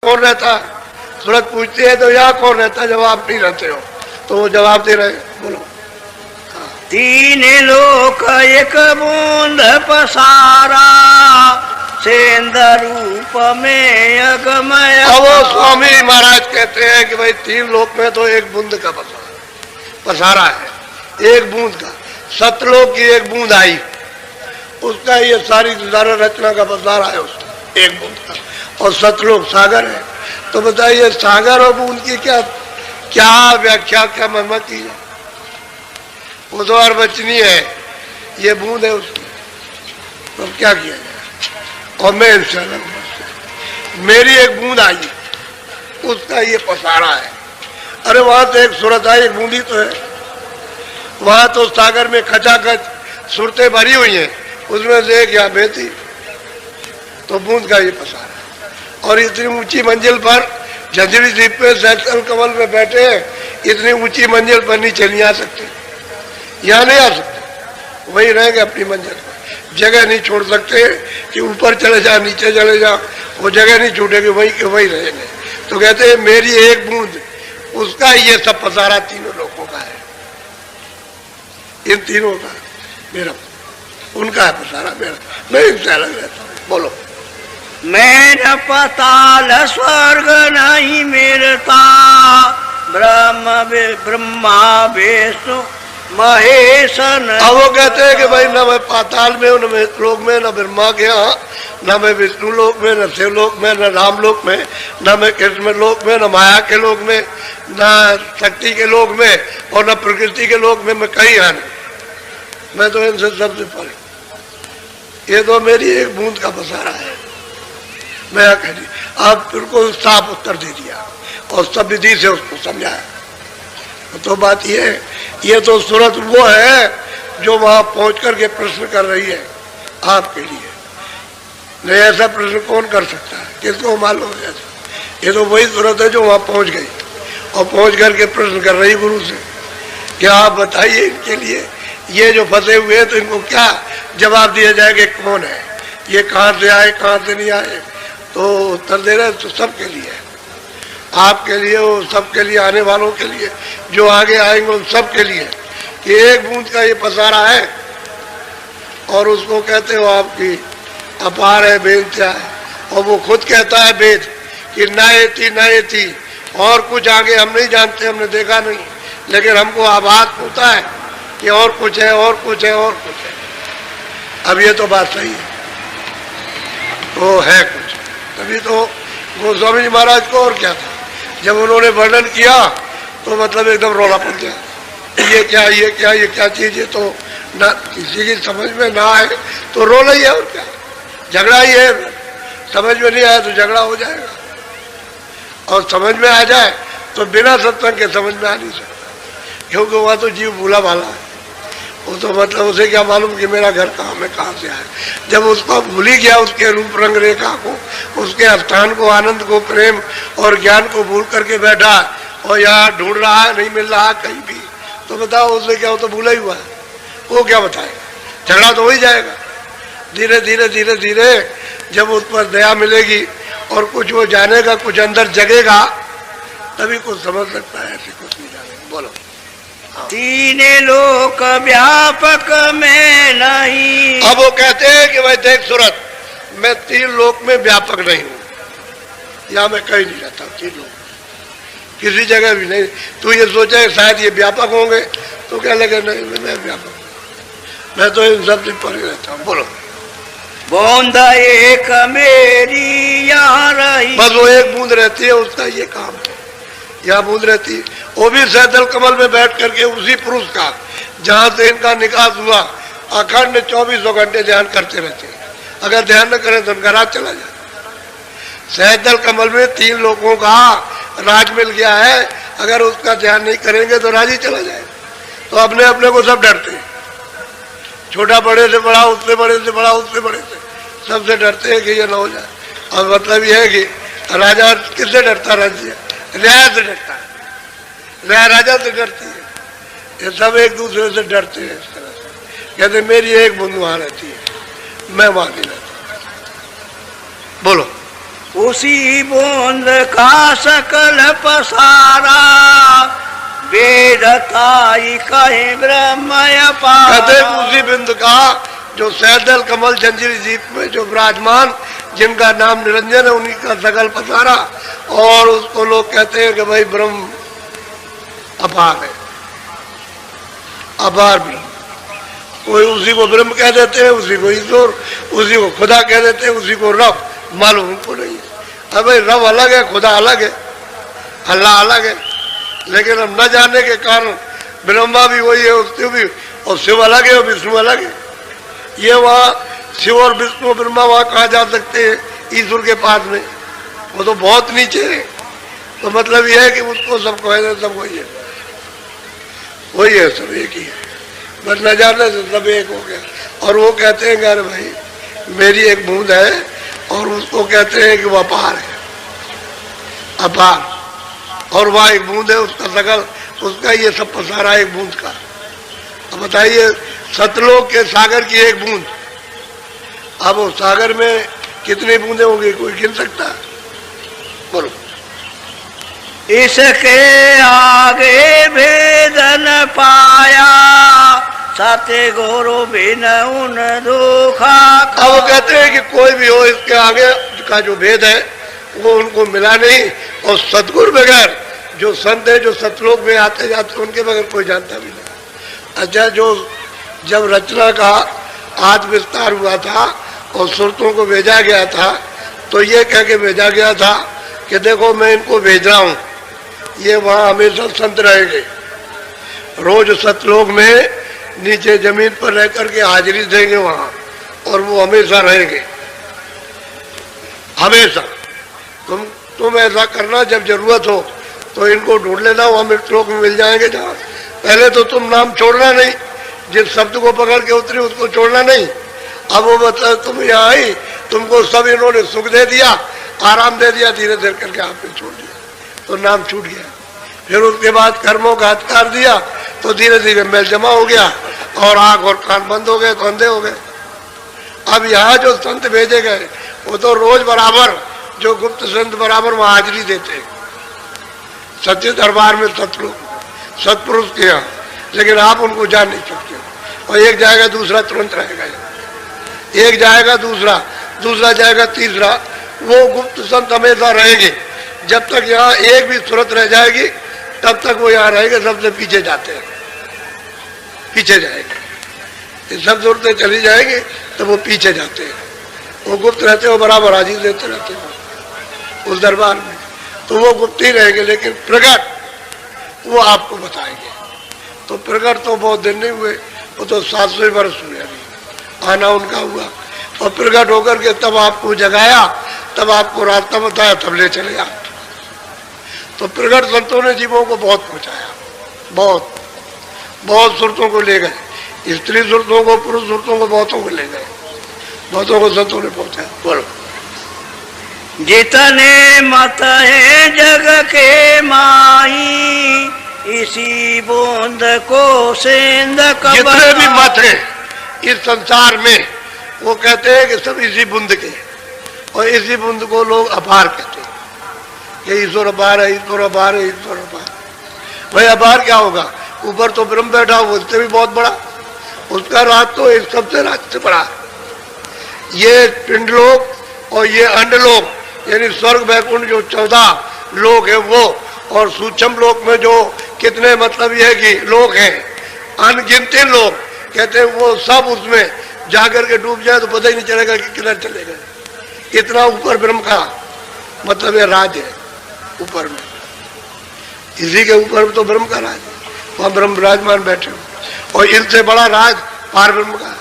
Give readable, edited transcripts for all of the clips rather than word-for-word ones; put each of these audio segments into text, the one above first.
कौन रहता है? सूरत पूछती है तो यहाँ कौन रहता है, जब आप नहीं रहते हो तो वो जवाब दे रहे। बोलो। तीन लोक एक बूंद पसारा, सेंद रूप में अगमय। अब वो स्वामी महाराज कहते हैं कि भाई तीन लोक में तो एक बूंद का पसारा है, एक बूंद का। सतलोक की एक बूंद आई, उसका ये सारी रचना का पसारा है उसका, एक बूंद का। और सतलोक सागर है। तो बताइए सागर और बूंद की क्या क्या व्याख्या, क्या महिमा की है? वो तो अर्वचनी है, ये बूंद है उसकी, तो क्या किया जाए? और मैं इससे अलग, मेरी एक बूंद आई, उसका ये पसारा है। अरे वहां तो एक सूरत आई, एक बूंदी तो है। वहां तो सागर में खचाखच सूरतें भरी हुई हैं, उसमें से एक यहाँ बहती, तो बूंद का ये पसारा। और इतनी ऊंची मंजिल पर झंझरी द्वीप पे सैकल कमल में बैठे हैं, इतनी ऊंची मंजिल पर नीचे नहीं आ सकते, यहाँ नहीं आ सकते, वही रहेंगे अपनी मंजिल पर। जगह नहीं छोड़ सकते कि ऊपर चले जा नीचे चले जा, वो जगह नहीं छूटेगी, वही के वही रहेंगे। तो कहते हैं मेरी एक बूंद, उसका ये सब पसारा तीनों लोगों का है, इन तीनों का मेरा, उनका है पसारा मेरा, मैं इनसे अलग रहता हूँ। बोलो। मैं न पाताल स्वर्ग नहीं मिलता, ब्रह्मा विष्णु महेश। अब वो कहते हैं कि भाई न मैं पाताल में हूँ, न मैं लोक में, न ब्रह्मा के यहाँ, न मैं विष्णु लोक में, न शिव लोक में, न राम लोक में, न मैं कृष्ण लोक में, न माया के लोक में, न शक्ति के लोक में, और न प्रकृति के लोक में, मैं कहीं यहाँ नहीं। मैं तो इनसे सबसे परे। ये तो मेरी एक बूंद का पसारा है। मैं कह दी, आप फिर को साफ उत्तर दे दिया और सब विधि से उसको समझाया। तो बात ये तो सूरत वो है जो वहां पहुंच करके प्रश्न कर रही है आपके लिए। नहीं, ऐसा प्रश्न कौन कर सकता है, किसको मालूम है ऐसा? ये तो वही सूरत है जो वहां पहुंच गई और पहुंच करके प्रश्न कर रही गुरु से कि आप बताइए इनके लिए, ये जो फंसे हुए हैं तो इनको क्या जवाब दिया जाएगा, कौन है ये, कहाँ से आए कहाँ से नहीं आए? तो उत्तर दे रहे तो सबके लिए, आपके लिए, वो सबके लिए, आने वालों के लिए, जो आगे आएंगे उन सबके लिए, कि एक बूंद का ये पसारा है। और उसको कहते हो आपकी अपार है, बेंत्या है। और वो खुद कहता है वेद कि न थी, और कुछ आगे हम नहीं जानते, हमने देखा नहीं, लेकिन हमको आभास होता है कि और कुछ है, और कुछ है, और कुछ है। अब ये तो बात सही है, तो है कुछ, तभी तो गोस्वामी जी महाराज को और क्या था, जब उन्होंने वर्णन किया तो मतलब एकदम रोला पड़ गया, ये क्या, ये क्या, ये क्या चीज है। तो ना किसी की समझ में ना आए तो रोना ही है, और क्या, झगड़ा ही है। समझ में नहीं आया तो झगड़ा हो जाएगा, और समझ में आ जाए तो बिना सत्संग के समझ में आ नहीं सकता, क्योंकि वह तो जीव भूला भाला है। वो तो मतलब उसे क्या मालूम कि मेरा घर कहाँ में कहाँ से आया। जब उसको भूल ही गया, उसके रूप रंग रेखा को, उसके स्थान को, आनंद को, प्रेम और ज्ञान को भूल करके बैठा और यहाँ ढूंढ रहा है, नहीं मिल रहा कहीं भी, तो बताओ उसे क्या, वो तो भूला ही हुआ है, वो क्या बताएगा? झगड़ा तो हो ही जाएगा। धीरे धीरे धीरे धीरे जब उस पर दया मिलेगी और कुछ वो जानेगा, कुछ अंदर जगेगा, तभी कुछ समझ सकता है, ऐसे कुछ नहीं जानेगा। बोलो। तीन लोक व्यापक में नहीं। अब वो कहते हैं कि भाई देख सूरत, मैं तीन लोक में व्यापक नहीं हूं, या मैं कहीं नहीं रहता तीन लोक, किसी जगह भी नहीं। तू ये सोचा शायद ये व्यापक होंगे, तो क्या लगे नहीं मैं व्यापक, मैं तो इन सबसे परे रहता हूँ। बोलो। बूंद एक मेरी यहाँ रही, बस वो एक बूंद रहती है, उसका ये काम है, यहाँ बूंद रहती है। वो भी सैदल कमल में बैठ करके उसी पुरुष का जहां से इनका निकास हुआ, अखंड 24 घंटे ध्यान करते रहते हैं। अगर ध्यान न करें तो उनका राज चला जाए। सैदल कमल में तीन लोगों का राज मिल गया है, अगर उसका ध्यान नहीं करेंगे तो राज ही चला जाए। तो अपने अपने को सब डरते हैं, छोटा बड़े से बड़ा, उससे बड़े से बड़ा, उससे बड़े से, सबसे डरते हैं कि ये ना हो जाए। और मतलब यह है कि राजा किससे डरता? राज्य न्याय से डरता है, न्याय राजा से डरती है। ये सब एक दूसरे से डरते हैं इस तरह से। कहते मेरी एक बूंद वहां रहती है, मैं वहां नहीं रहता। बोलो। उसी बूंद का सकल पसारा, वेदताई कहे ब्रह्म कहते अपार। उसी बिंदु का जो सैदल कमल जंजीर जीप में जो विराजमान, जिनका नाम निरंजन है, उन्हीं का सकल पसारा। और उसको लोग कहते हैं कि भाई ब्रह्म अपार है, अपार ब्रह्म। कोई उसी को ब्रह्म कह देते हैं, उसी को ईश्वर, उसी को खुदा कह देते हैं, उसी को रब। मालूम उनको नहीं है। अब भाई रब अलग है, खुदा अलग है, अल्लाह अलग है, लेकिन हम न जानने के कारण ब्रह्मा भी वही है, उससे भी, और शिव अलग है और विष्णु अलग है। ये वहाँ शिव और विष्णु ब्रह्मा वहाँ कहाँ जा सकते हैं ईश्वर के पास में? वो तो बहुत नीचे है। तो मतलब यह है कि उसको सब कहे, सब वही है, वही है, सब एक ही है, बस न जानने से सब एक हो गया। और वो कहते हैं कि अरे भाई मेरी एक बूंद है, और उसको कहते हैं कि वो अपार है, अपार। और वह एक बूंद है, उसका सकल, उसका ये सब पसारा एक बूंद का। अब बताइए सतलोक के सागर की एक बूंद, अब वो सागर में कितनी बूंदे होंगी, कोई गिन सकता है? बोलो। इसके आगे भेद न पाया, सत्य गुरु बिन उन दुखा। अब वो कहते हैं कि कोई भी हो, इसके आगे का जो भेद है वो उनको मिला नहीं। और सतगुरु बगैर जो संत है, जो सतलोक में आते जाते, उनके बगैर कोई जानता भी नहीं। अच्छा, जो जब रचना का आद विस्तार हुआ था और सुरतों को भेजा गया था, तो ये कह के भेजा गया था कि देखो मैं इनको भेज रहा हूँ, ये वहाँ हमेशा संत रहेंगे, रोज सतलोक में नीचे जमीन पर रह करके हाजिरी देंगे वहाँ, और वो हमेशा रहेंगे, हमेशा। तुम ऐसा करना, जब जरूरत हो तो इनको ढूंढ लेना, वो मृतलोक में मिल जाएंगे जहाँ। पहले तो तुम नाम छोड़ना नहीं, जिस शब्द को पकड़ के उतरी उसको छोड़ना नहीं। अब वो मतलब तुम यहाँ आई, तुमको सब इन्होंने सुख दे दिया, आराम दे दिया, धीरे धीरे करके आपने छोड़ दिया, तो नाम छूट गया। फिर उसके बाद कर्मों का हत्कार दिया, तो धीरे धीरे मेल जमा हो गया, और आंख और कान बंद हो गए, तो अंधे हो गए। अब यहाँ जो संत भेजे गए, वो तो रोज बराबर, जो गुप्त संत बराबर वहाँ हाजिरी देते हैं सच्चे दरबार में, सतपुरुष के यहाँ। लेकिन आप उनको जान नहीं सकते। और एक जाएगा दूसरा तुरंत रहेगा, एक जाएगा दूसरा, दूसरा जाएगा तीसरा। वो गुप्त संत हमेशा रहेंगे, जब तक यहाँ एक भी सूरत रह जाएगी तब तक वो यहाँ रहेंगे। सबसे पीछे जाते हैं, पीछे जाएंगे, सब सूरतें चली जाएंगी तो वो पीछे जाते हैं। वो गुप्त रहते हैं, वो बराबर हाजिर देते रहते हैं उस दरबार में, तो वो गुप्त ही रहेंगे। लेकिन प्रकट वो आपको बताएंगे। तो प्रकट तो बहुत दिन नहीं हुए, वो तो 700 वर्ष हुए अभी आना उनका हुआ। और प्रकट होकर के तब आपको जगाया, तब आपको रास्ता बताया, तब ले चले आप। तो प्रकट संतों ने जीवों को बहुत पहुंचाया, बहुत बहुत सुरतों को ले गए, स्त्री सुरतों को, पुरुष सुरतों को, बहुतों को ले गए, बहुतों को संतों ने पहुंचाया। बोलो। जितने मत है जग के माई, इसी बूंद को सेंध कबर। जितने भी मत हैं इस संसार में, वो कहते हैं कि सब इसी बूंद के, और इसी बूंद को लोग अपार कहते हैं कि ईश्वर अपार है, ईश्वर अपार है, ईश्वर अपार। भाई अपार क्या होगा? ऊपर तो ब्रह्म बैठा हो, उससे भी बहुत बड़ा, उसका राज तो एक सबसे राज से बड़ा। ये पिंडलोक और ये अंडलोक, यानी स्वर्ग वैकुंठ जो 14 लोक है वो, और सूक्ष्म लोक में जो कितने मतलब ये है कि लोक हैं, अनगिनती लोग, कहते हैं वो सब उसमें जाकर के डूब जाए तो पता ही नहीं चलेगा कि किधर चले गए। इतना ऊपर ब्रह्म का मतलब ये राज है ऊपर में, इसी के ऊपर तो ब्रह्म का राज है, वहाँ ब्रह्म विराजमान बैठे हो। और इनसे बड़ा राज पार ब्रह्म का,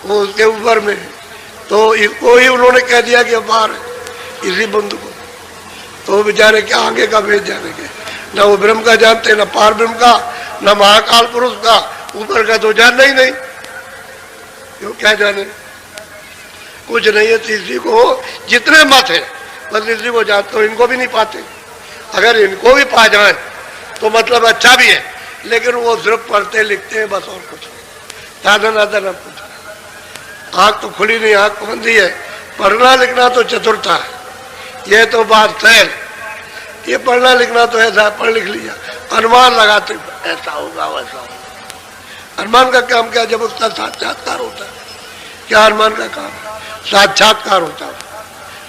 वो उसके ऊपर में। तो इसको ही उन्होंने कह दिया कि अपार है, इसी बंधु को। तो बेचारे क्या आगे का भेज जाने के, न वो ब्रह्म का जानते, न पार ब्रह्म का, न महाकाल पुरुष का, ऊपर का तो जानना ही नहीं, क्यों क्या जाने, कुछ नहीं है। इसी को जितने मत है बस इसी को जानते हो, इनको भी नहीं पाते। अगर इनको भी पा जाए तो मतलब अच्छा भी है, लेकिन वो सिर्फ पढ़ते लिखते हैं बस, और कुछ नहीं, ज्यादा ज्यादा न कुछ। आँख तो खुली नहीं, आँख बंदी है, पढ़ना लिखना तो चतुरता है, ये तो बात है। ये पढ़ना लिखना तो ऐसा पढ़ लिख लिया, अनुमान लगाते ऐसा होगा वैसा होगा। अनुमान का काम क्या, जब उसका साक्षात्कार होता है। क्या अनुमान का काम? साक्षात्कार होता है।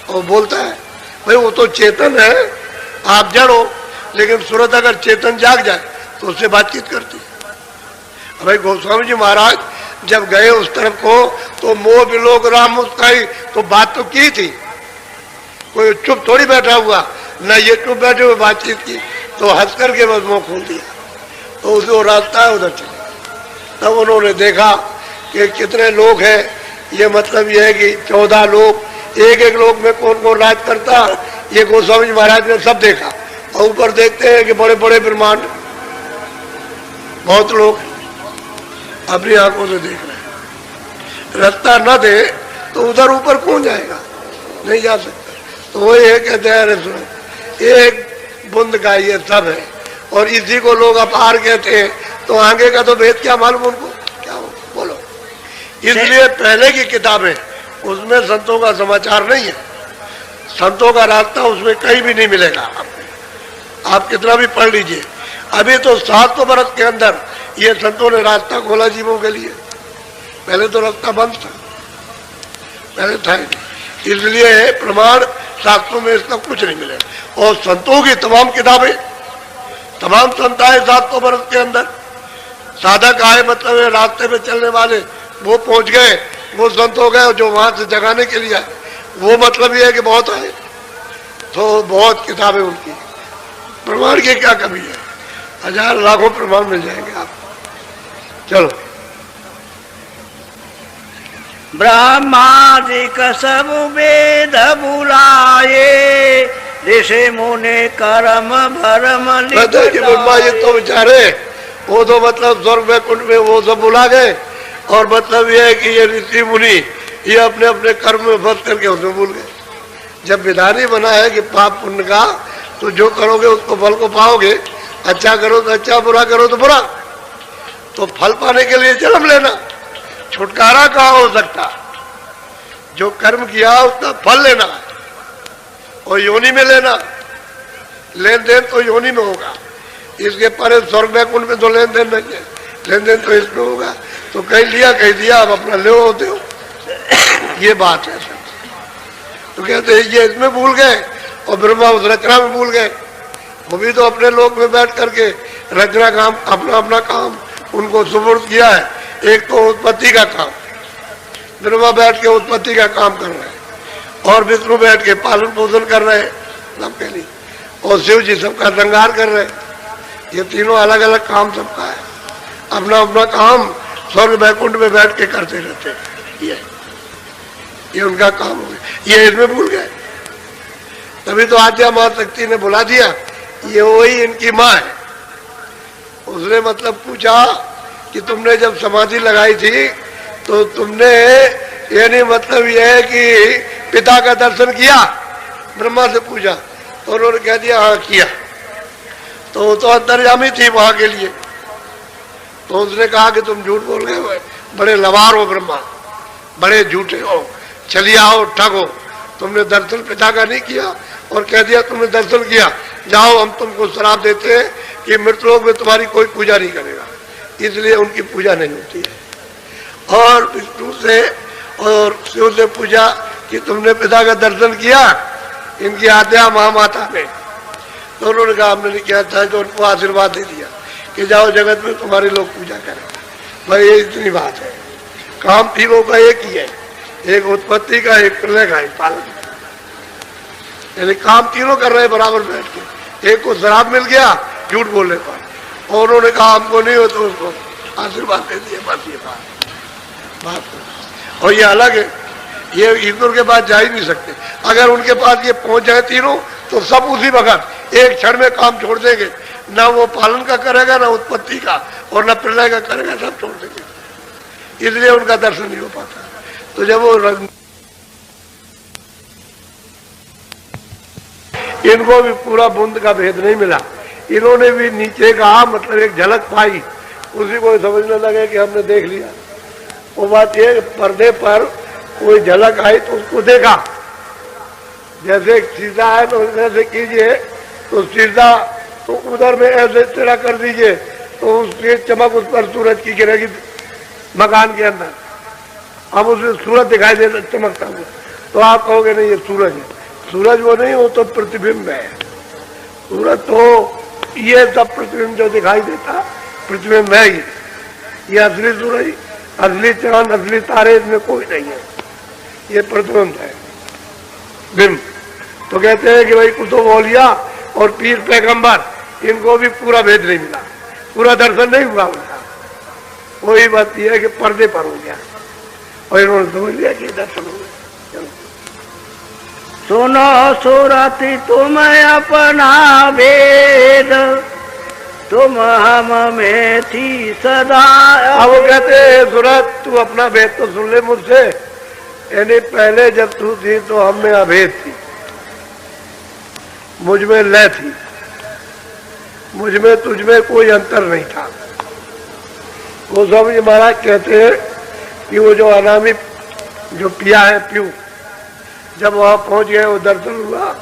और बोलता है भाई वो तो चेतन है, आप जड़ हो, लेकिन सूरत अगर चेतन जाग जाए तो उससे बातचीत करती है। भाई गोस्वामी जी महाराज जब गए उस तरफ को तो मोह विलोक राम मुस्काई, तो बात तो की थी, कोई चुप थोड़ी बैठा हुआ, न ये चुप बैठे हुए बातचीत की, तो हंस करके बस मुंह खोल दिया। तो उसे रास्ता है उधर चले। तब उन्होंने देखा कि कितने लोग हैं, ये मतलब ये है कि 14 लोग, एक एक लोग में कौन कौन राज करता, ये गोस्वामी जी महाराज ने सब देखा। और ऊपर देखते हैं कि बड़े बड़े ब्रह्मांड, बहुत लोग अपनी आंखों से देख रहे हैं। रास्ता न दे तो उधर ऊपर कौन जाएगा, नहीं जा सकता। तो वही है, कहते हैं अरे सुनो, एक बूंद का ये सब है, और इसी को लोग अपार कहते हैं, तो आगे का तो भेद क्या मालूम उनको, क्या हो बोलो। इसलिए पहले की किताबें उसमें संतों का समाचार नहीं है, संतों का रास्ता उसमें कहीं भी नहीं मिलेगा आपको। आप कितना भी पढ़ लीजिए, अभी तो 700 वर्ष के अंदर ये संतों ने रास्ता खोला जीवों के लिए। पहले तो रास्ता बंद था, पहले था ही नहीं। इसलिए प्रमाण शास्त्रों में इसका कुछ नहीं मिलेगा। और संतों की तमाम किताबें, तमाम संत आए 700 वर्ष के अंदर, साधक आए मतलब रास्ते में चलने वाले, वो पहुंच गए, वो संत हो गए जो वहां से जगाने के लिए आए, वो मतलब ये है कि बहुत आए। तो बहुत किताबें उनकी, प्रमाण की क्या कमी है, हजार लाखों प्रमाण मिल जाएंगे आपको। चलो, ब्रह्मादिक सब वेद बुलाए, ऋषि मुनि कर्म भरम ब्रह्मा जी तो बेचारे, वो तो मतलब स्वर्ग वैकुंठ में वो सब बुला गए, और मतलब ये है कि ये ऋषि मुनि ये अपने अपने कर्म में फंस करके उसमें भूल गए। जब विधान ही बना है कि पाप पुण्य का, तो जो करोगे उसको फल को पाओगे, अच्छा करो तो अच्छा, बुरा करो तो बुरा। तो फल पाने के लिए जन्म लेना, छुटकारा कहाँ हो सकता। जो कर्म किया उसका फल लेना और योनि में लेना, लेन देन तो योनि में होगा, इसके परे स्वर्ग वैकुंठ में तो लेन देन नहीं है, लेन देन तो इसमें होगा। तो कहीं लिया कहीं दिया, अब अपना ले होते हो, ये बात है। तो कहते हैं ये इसमें भूल गए और ब्रह्मा उस रचना में भूल गए। वो भी तो अपने लोक में बैठ करके रचना काम, अपना अपना काम उनको सुपुर्द किया है। एक तो उत्पत्ति का काम, ब्रह्मा बैठ के उत्पत्ति का काम कर रहे हैं, और विष्णु बैठ के पालन पोषण कर रहे हैं सबके लिए, और शिव जी सबका श्रृंगार कर रहे हैं। ये तीनों अलग अलग काम सबका है, अपना अपना काम स्वर्ग वैकुंठ में बैठ के करते रहते हैं। ये उनका काम हो गया, ये इसमें भूल गए। तभी तो आद्या महाशक्ति ने बुला दिया, ये वही इनकी माँ है। उसने मतलब पूछा कि तुमने जब समाधि लगाई थी तो तुमने, यानी मतलब यह है कि पिता का दर्शन किया? ब्रह्मा से पूछा तो उन्होंने कह दिया हाँ किया। तो वो तो अंतर्यामी थी वहां के लिए। तो उसने कहा कि तुम झूठ बोल रहे हो, बड़े लवार हो ब्रह्मा, बड़े झूठे हो, चलिए आओ ठग हो, तुमने दर्शन पिता का नहीं किया और कह दिया तुमने दर्शन किया, जाओ हम तुमको श्राप देते हैं कि मृतलोक में तुम्हारी कोई पूजा नहीं करेगा, इसलिए उनकी पूजा नहीं होती है। और विष्णु से और शिव से पूछा कि तुमने पिता का दर्शन किया इनकी आद्या महामाता ने? तो उन्होंने कहा हमने नहीं किया था। तो उनको आशीर्वाद दे दिया कि जाओ जगत में तुम्हारे लोग पूजा करें। भाई ये इतनी बात है। काम तीनों का एक ही है, एक उत्पत्ति का, एक प्रलय का, एक पालन। यानी काम तीनों कर रहे हैं बराबर बैठ के। एक को शराब मिल गया झूठ बोलने पर, और उन्होंने कहा हमको नहीं हो तो उसको आशीर्वाद दे दिया। बस ये बात। और ये अलग है, ये ईश्वर के पास जा ही नहीं सकते। अगर उनके पास ये पहुंच जाए तीनों तो सब उसी वक्त एक क्षण में काम छोड़ देंगे, ना वो पालन का करेगा, ना उत्पत्ति का, और ना प्रलय का करेगा, सब छोड़ देंगे। इसलिए उनका दर्शन नहीं हो पाता। तो जब वो इनको भी पूरा बूंद का भेद नहीं मिला, इन्होंने भी नीचे का मतलब एक झलक पाई, उसी को समझने लगे कि हमने देख लिया। वो बात ये, पर्दे पर कोई झलक आई तो उसको देखा, जैसे सीधा है तो ऐसे कीजिए तो सीधा, तो उधर में ऐसे टेढ़ा कर दीजिए तो उसकी चमक उस पर सूरज की गिरेगी मकान के अंदर। अब उसमें सूरज दिखाई देता चमकता हुआ, तो आप कहोगे नहीं ये सूरज है। सूरज वो नहीं, वो तो प्रतिबिंब है। सूरज तो ये सब प्रतिबिंब जो दिखाई देता प्रतिबिंब है ये असली सूरज, असली चांद, असली तारे इसमें कोई नहीं है, ये प्रतिबिंब है, बिंब। तो कहते हैं कि भाई कुतुब औलिया और पीर पैगंबर इनको भी पूरा भेद नहीं मिला, पूरा दर्शन नहीं हुआ उनका। वही बात यह है कि पर्दे पर हो गया और इन्होंने समझ लिया कि दर्शन हो गया। सुनो सुरति तुम अपना भेद, तुम हम में थी सदा। अब वो कहते हैं सूरत तू अपना भेद तो सुन ले मुझसे, यानी पहले जब तू थी तो हम में अभेद थी, मुझ में लय थी, मुझ में तुझ में कोई अंतर नहीं था। वो स्वामी जी महाराज कहते हैं कि वो जो अनामी जो पिया है प्यू, जब वहां पहुंच गए वो दर्शन हुआ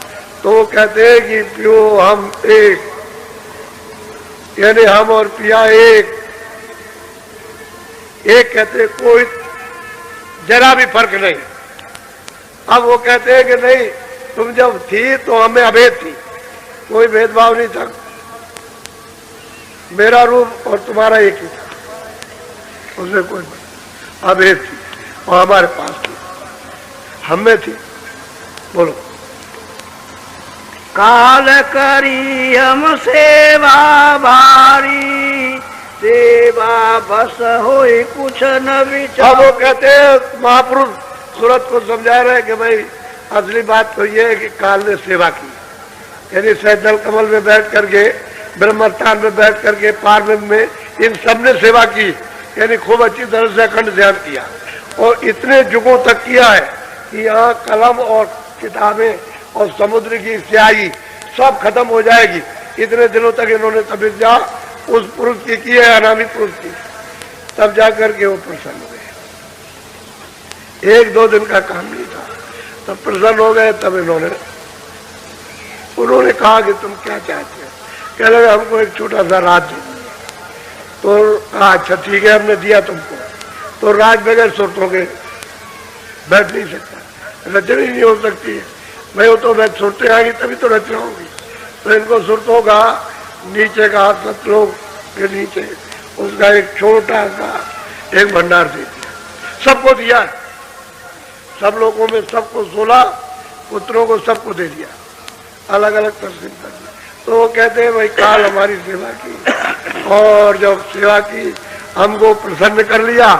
तो वो कहते हैं कि प्यू हम एक, यानी हम और पिया एक कहते कोई जरा भी फर्क नहीं। अब वो कहते हैं कि नहीं तुम जब थी तो हमें अभेद थी, कोई भेदभाव नहीं था, मेरा रूप और तुम्हारा एक ही था, उसमें कोई अभेद थी और हमारे पास थी, हम में थी। बोलो काल करी हम सेवा भारी, सेवा बस होई कुछ न विचार। अब वो कहते हैं महापुरुष सूरत को समझा रहे कि भाई असली बात तो ये है कि काल ने सेवा की, यानी सैदल कमल में बैठ करके, ब्रह्मस्थान में बैठ करके, पार्वत में, इन सब ने सेवा की, यानी खूब अच्छी तरह से अखंड ध्यान किया और इतने युगों तक किया है कि यहाँ कलम और किताबें और समुद्र की स्याही सब खत्म हो जाएगी। इतने दिनों तक इन्होंने तपस्या उस पुरुष की है, अनामी पुरुष की, तब जाकर के वो प्रसन्न हो गए। एक दो दिन का काम नहीं था, तब प्रसन्न हो गए। तब उन्होंने कहा कि तुम क्या चाहते हो? कह लगे हमको एक छोटा सा राज्य दीजिए। तो कहा अच्छा ठीक है हमने दिया तुमको। तो राज बगैर सुरतों के बैठ नहीं सकता, रचना ही नहीं हो सकती है भाई, वो तो बैठ सुरतें आएंगी तभी तो रचना होगी। तो इनको सुरतों का नीचे का सतलोक के नीचे उसका एक छोटा सा एक भंडार दे दिया, सबको दिया, सब लोगों में सबको 16 पुत्रों को सबको दे दिया, अलग अलग तकसीम कर दिया। तो वो कहते हैं भाई काल हमारी सेवा की और जब सेवा की हमको प्रसन्न कर लिया,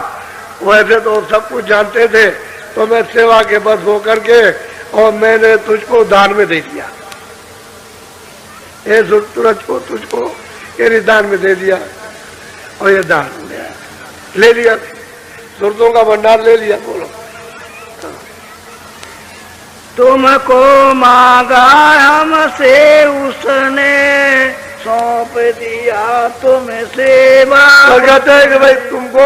वैसे तो सब कुछ जानते थे, तो मैं सेवा के बस होकर के और मैंने तुझको दान में दे दिया, ये सूरज को तुझको ये दान में दे दिया और ये दान ले लिया, सूरतों का भंडार ले लिया। बोलो तुमको मांगा हमसे उसने, सौंप दिया तुम्हें सेवा। तो कहते हैं कि भाई तुमको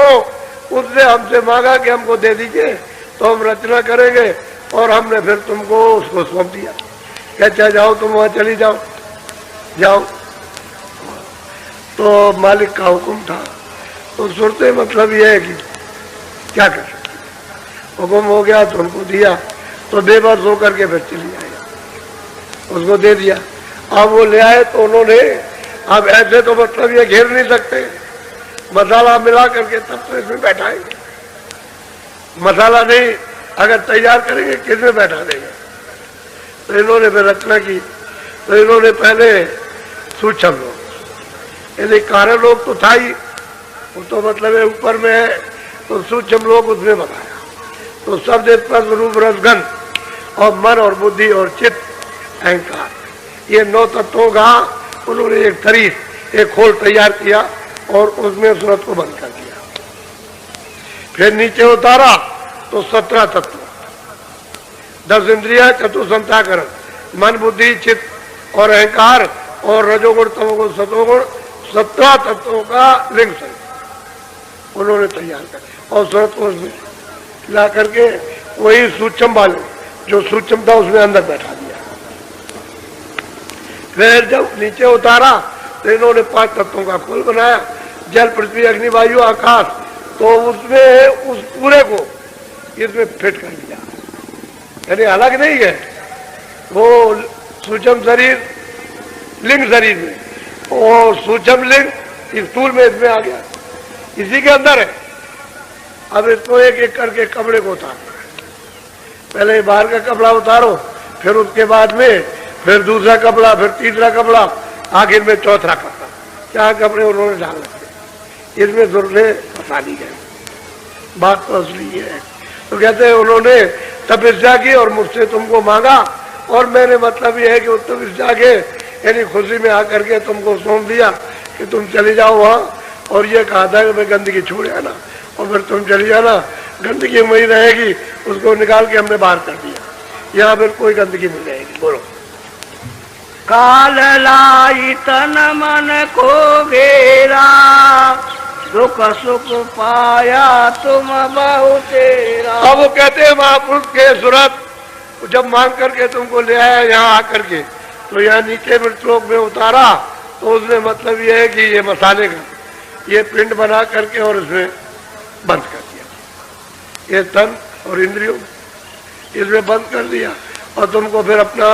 उसने हमसे मांगा कि हमको दे दीजिए तो हम रचना करेंगे, और हमने फिर तुमको उसको सौंप दिया। कहते जाओ तुम वहां चली जाओ, जाओ। तो मालिक का हुक्म था, तो सुरते मतलब यह है कि क्या कर सकते, हुक्म हो गया तो हमको दिया, तो बेबस होकर के फिर चली आया, उसको दे दिया। अब वो ले आए तो उन्होंने, अब ऐसे तो मतलब ये घेर नहीं सकते, मसाला मिला करके तब तो इसमें बैठाएंगे, मसाला नहीं अगर तैयार करेंगे किसमें बैठा देंगे। तो इन्होंने फिर रचना की, तो इन्होंने पहले सूक्ष्म लोग, यदि कारण लोग तो था ही, वो तो मतलब है ऊपर में है, तो सूक्ष्म लोग उसमें बनाया। तो शब्द स्पर्श रूप रस गंध और मन और बुद्धि और चित्त अहंकार, ये 9 तत्वों का उन्होंने एक शरीर, एक खोल तैयार किया और उसमें सूरत को बंद कर दिया। फिर नीचे उतारा तो 17 तत्व, 10 इंद्रिया, चतुसंताकरण, मन बुद्धि चित्त और अहंकार और रजोगुण तमोगुण सतोगुण, 17 तत्वों का लिंग शरीर उन्होंने तैयार कर और सूरत को उसमें ला करके वही सूक्ष्म वाले जो सूक्ष्म था उसमें अंदर बैठा दिया। फिर जब नीचे उतारा तो इन्होंने 5 तत्वों का कुल बनाया, जल पृथ्वी अग्नि वायु आकाश, तो उसमें उस पूरे को इसमें फिट कर दिया, यानी अलग नहीं है वो सूक्ष्म शरीर लिंग शरीर में और सूक्ष्म लिंग स्थूल में इसमें आ गया, इसी के अंदर है। अब इसको एक एक करके कपड़े को उतारना है, पहले बाहर का कपड़ा उतारो, फिर उसके बाद में फिर दूसरा कपड़ा, फिर तीसरा कपड़ा, आखिर में चौथा कपड़ा। 4 कपड़े उन्होंने डाल रखे, इसमें जुर्रे फंसा ली गए। बात तो असली है। तो कहते हैं उन्होंने तपस्या की और मुझसे तुमको मांगा, और मैंने मतलब ये है कि उस तपस्या के यानी खुशी में आकर के तुमको सौंप दिया कि तुम चले जाओ वहाँ, और ये कहा था कि मैं गंदगी छोड़ आना, और फिर तुम चली जाना, गंदगी वही रहेगी, उसको निकाल के हमने बाहर कर दिया, यहाँ फिर कोई गंदगी नहीं रहेगी। बोलो। काल लाई तन मन को घेरा, दुख सुख पाया तुम बहु तेरा। अब वो कहते हैं महापुरुष के सूरत जब मांग करके तुमको ले आया यहाँ आकर के, तो यहाँ नीचे मृतलोक में उतारा, तो उसमें मतलब ये है कि ये मसाले का ये पिंड बना करके और उसमें बंद कर दिया, ये तन और इंद्रियों इसमें बंद कर दिया, और तुमको फिर अपना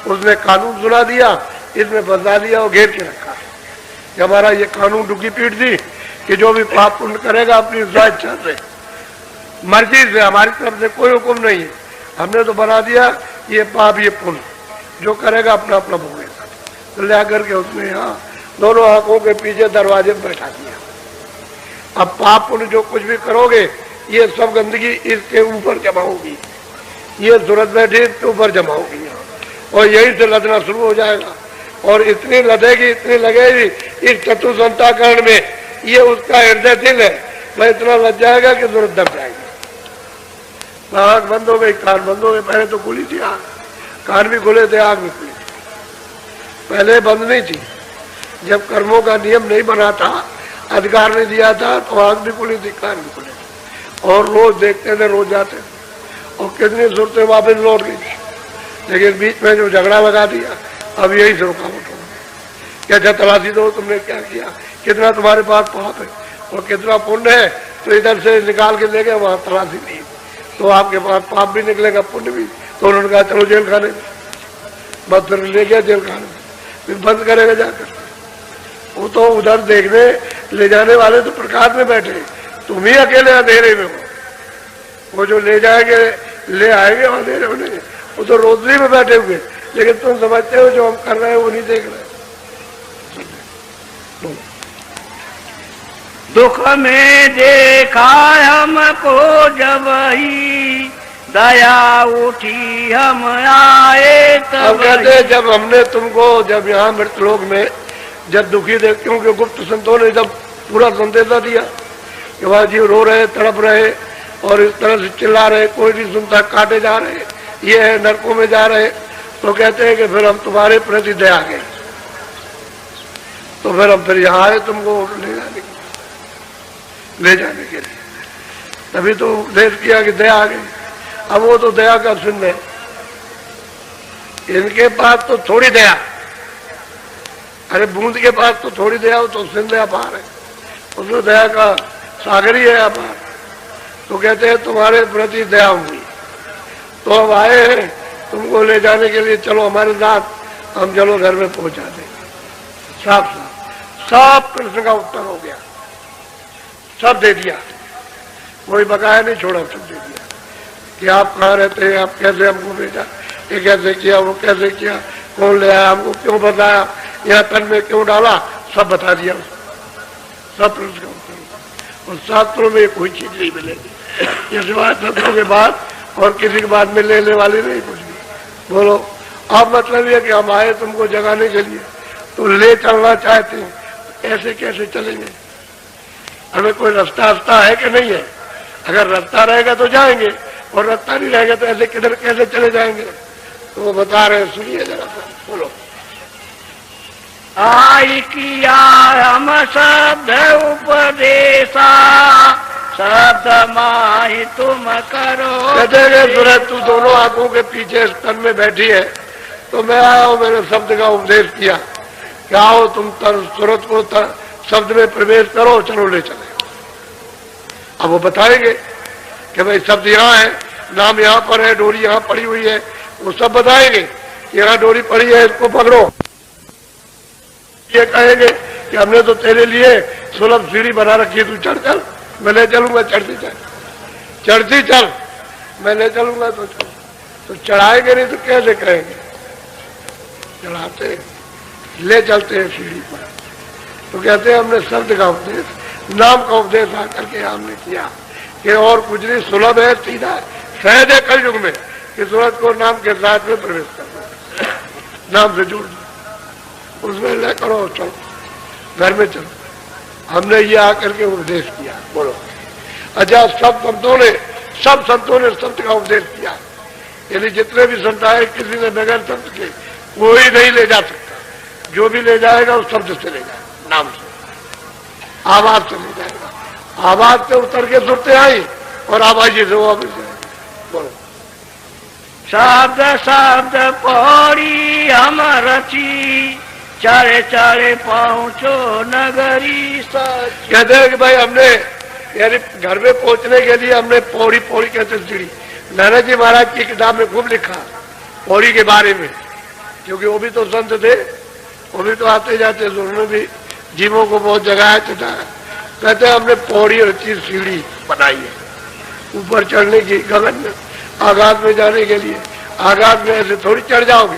उसने कानून सुना दिया, इसमें बदला दिया और घेर के रखा है कि हमारा ये कानून डुकी पीट दी कि जो भी पाप पुण्य करेगा अपनी इच्छा से मर्जी से, हमारी तरफ से कोई हुक्म नहीं है, हमने तो बना दिया ये पाप ये पुण्य जो करेगा अपना अपना भोगेगा। तो ले आकर के उसने यहाँ दोनों आंखों के पीछे दरवाजे में बैठा दिया। अब पाप पुण्य जो कुछ भी करोगे ये सब गंदगी इसके ऊपर जमा होगी, ये सूरत बैठी इसके ऊपर जमा होगी और यहीं से लदना शुरू हो जाएगा, और इतनी लदेगी इतनी लगेगी इस चतुसंताकरण में, ये उसका हृदय दिल है, वह इतना लग जाएगा कि जरूरत दब जाएगी। आँख बंद हो गई, कान बंद हो गए, पहले तो खुली थी आँख, कान भी खुले थे, आँख भी खुली थी, पहले बंद नहीं थी। जब कर्मों का नियम नहीं बना था, अधिकार नहीं दिया था, तो आँख भी खुली थी, कान भी खुले थे, और रोज देखते थे, रोज जाते थे, और कितनी सूरतें वापस लौट गई थी। लेकिन बीच में जो झगड़ा लगा दिया, अब यही से रुकावट हो क्या, अच्छा तलाशी दो तुमने क्या किया, कितना तुम्हारे पास पाप है और कितना पुण्य है, तो इधर से निकाल के ले गए, वहां तलाशी नहीं, तो आपके पास पाप भी निकलेगा पुण्य भी। तो उन्होंने कहा चलो जेल खाने, बस फिर ले गया जेल खाने, फिर बंद करेगा जाकर। वो तो उधर देखने ले जाने वाले तो प्रकाश में बैठे, तुम ही अकेले अंधेरे में हो, वो जो ले जाएंगे ले आएंगे अंधेरे में नहीं, वो तो रोशनी में बैठे हुए, लेकिन तुम समझते हो जो हम कर रहे हैं वो नहीं देख रहे। दुख में देखा हमको जब ही दया उठी हम आए तब। कहते जब हमने तुमको जब यहाँ मृतलोक में जब दुखी देख, क्योंकि गुप्त संतों ने जब पूरा संदेशा दिया कि वह जीव रो रहे तड़प रहे और इस तरह से चिल्ला रहे, कोई नहीं सुनता, काटे जा रहे, ये है नरकों में जा रहे, तो कहते हैं कि फिर हम तुम्हारे प्रति दया आ गए, तो फिर हम फिर यहाँ आए तुमको ले जाने के लिए, तभी तो उपदेश किया कि दया आ गई। अब वो तो दया का सिंध है, इनके पास तो थोड़ी दया, अरे बूंद के पास तो थोड़ी दया हो, तो सिंध अपार है, उसमें दया का सागर ही है अपार। तो कहते हैं तुम्हारे प्रति दया हुई, तो अब आए हैं तुमको ले जाने के लिए, चलो हमारे साथ, हम चलो घर में पहुंचा देंगे। साफ साफ सब प्रश्न का उत्तर हो गया, सब दे दिया, कोई बकाया नहीं छोड़ा, सब दे दिया कि आप कहाँ रहते हैं, आप कैसे हमको भेजा, ये कैसे किया, वो कैसे किया, कौन ले आया, हमको क्यों बताया, यहाँ तन में क्यों डाला, सब बता दिया, सब प्रश्न का उत्तर। और शास्त्रों में कोई चीज नहीं मिलेगी, ये सिवाय शस्त्रों के बाद और किसी के बाद में लेने वाले नहीं कुछ भी। बोलो अब मतलब ये कि हम आए तुमको जगाने के लिए, तो ले चलना चाहते हैं, ऐसे कैसे चलेंगे, हमें कोई रास्ता है कि नहीं है, अगर रास्ता रहेगा तो जाएंगे, और रास्ता नहीं रहेगा तो ऐसे किधर कैसे चले जाएंगे। तो वो बता रहे हैं, सुनिए जरा सा, बोलो। आई किया हम शब्द उपदेशा, शब्द माही तुम करो। कहते हैं सूरज तू दोनों आंखों के पीछे स्तन में बैठी है, तो मैं आया हूँ, मैंने शब्द का उपदेश किया कि आओ तुम सूरज को शब्द में प्रवेश करो, चलो ले चले। अब वो बताएंगे कि भाई शब्द यहाँ है, नाम यहाँ पर है, डोरी यहाँ पड़ी हुई है, वो सब बताएंगे। यहाँ डोरी पड़ी है, इसको पकड़ो। ये कहेंगे कि हमने तो तेरे लिए सुलभ सीढ़ी बना रखी है, तू चढ़ चल, मैं ले चलूंगा, चढ़ती चल, चढ़ती चल, मैं ले चलूंगा, तो चल। तो चढ़ाएंगे नहीं तो कैसे कहेंगे? चढ़ाते ले चलते हैं सीढ़ी पर। तो कहते हैं हमने शब्द का उपदेश, नाम का उपदेश आकर के हमने किया कि और कुछ नहीं, सुलभ है, सीधा है, सहज है कल युग में कि सूरज को नाम के साथ में प्रवेश करना, नाम से जोड़ दो, उसमें ले करो, चलो घर में चलो। हमने ये आकर के उपदेश किया। बोलो अच्छा, सब संतों ने शब्द का उपदेश किया, यानी जितने भी संत आए किसी ने बगैर शब्द के कोई नहीं ले जा सकता। जो भी ले जाएगा उस शब्द से ले जाएगा, नाम से, आवाज से ले जाएगा। आवाज से उतर के सुनते आई और आवाज से वापस जाएगी। बोलो शब्द शब्द पौड़ी हम रची, चारे चारे पहुंचो नगरी सच। कहते हैं कि भाई हमने यानी घर में पहुंचने के लिए हमने पौड़ी, पौड़ी कहते सीढ़ी, नाना जी महाराज की किताब में खूब लिखा पौड़ी के बारे में, क्योंकि वो भी तो संत थे, वो भी तो आते जाते, उन्होंने भी जीवों को बहुत जगाया चढ़ाया। कहते हैं हमने पौड़ी रची, सीढ़ी बनाई है ऊपर चढ़ने की, गगन में आकाश में जाने के लिए। आकाश में ऐसे थोड़ी चढ़ जाओगे,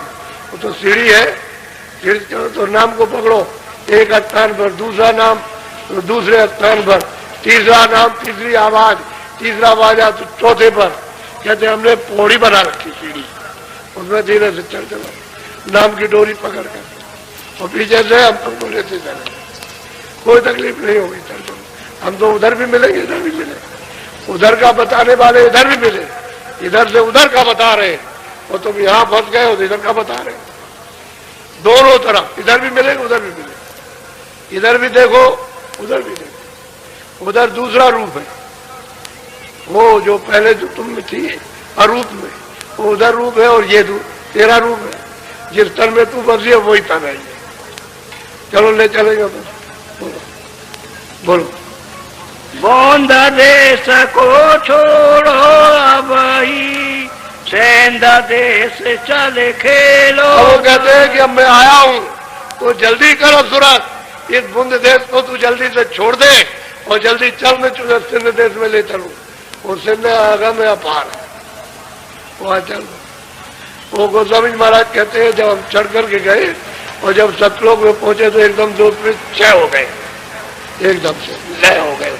वो तो सीढ़ी है, सीढ़ी चढ़ो तो नाम को पकड़ो, एक स्थान पर दूसरा नाम, तो दूसरे स्थान पर तीसरा नाम, तीसरी आवाज, तीसरा आवाज तो चौथे पर। कहते हमने पौड़ी बना रखी सीढ़ी, उसमें धीरे से चढ़ चलो, नाम की डोरी पकड़ कर, और पीछे से हम तुमको लेते चले, कोई तकलीफ नहीं होगी, चल चलो। हम तो उधर भी मिलेंगे, इधर भी मिले, उधर का बताने वाले इधर भी मिले, इधर से उधर का बता रहे, और तुम यहाँ फंस गए हो तो इधर का बता रहे, दोनों तरफ, इधर भी मिलेंगे उधर भी मिलेंगे, इधर भी देखो उधर भी देखो। उधर दूसरा रूप है, वो जो पहले जो तुम में थी अरूप में, वो उधर रूप है, और ये तेरा रूप है, जिस तन में तू बसी है वही तन है। चलो ले चलेंगे बस। बोलो बोलो बोंद देश को छोड़ो अब ही, सेंध देश चले खेलो। वो कहते हैं कि अब मैं आया हूँ तो जल्दी करो सूरज, इस बुंद देश को तू जल्दी से छोड़ दे और जल्दी चल, मैं तुझे सिंध देश में ले चलूं। और सिंध आगम में अपार है, वहां चल। वो गोस्वामी महाराज कहते हैं जब हम चढ़ करके गए और जब सतलोक में पहुंचे तो एकदम दूध में क्षय हो गए, एकदम से लय हो गए,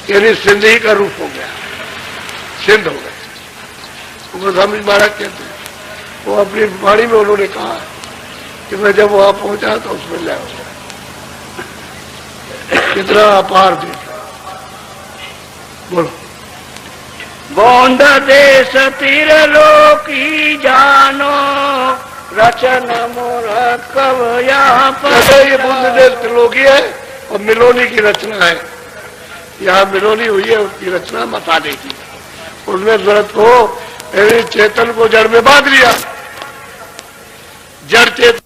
यानी सिंध ही का रूप हो गया, सिंध हो गए। गोस्वामी महाराज कहते हैं, वो अपनी वाणी में उन्होंने कहा कि मैं जब वहां पहुंचा तो उसमें लय हो गया। कितना अपार देश। बोलो बोंद देश तिरलोकी जानो, रचन मूर्ख कव यहाँ पर। ये बुंद देश त्रिलोकी है और मिलोनी की रचना है, यहाँ मिलोनी हुई है, उसकी रचना मसाले की। उसमें सूरत को चेतन को जड़ में बांध लिया, जड़ चेतन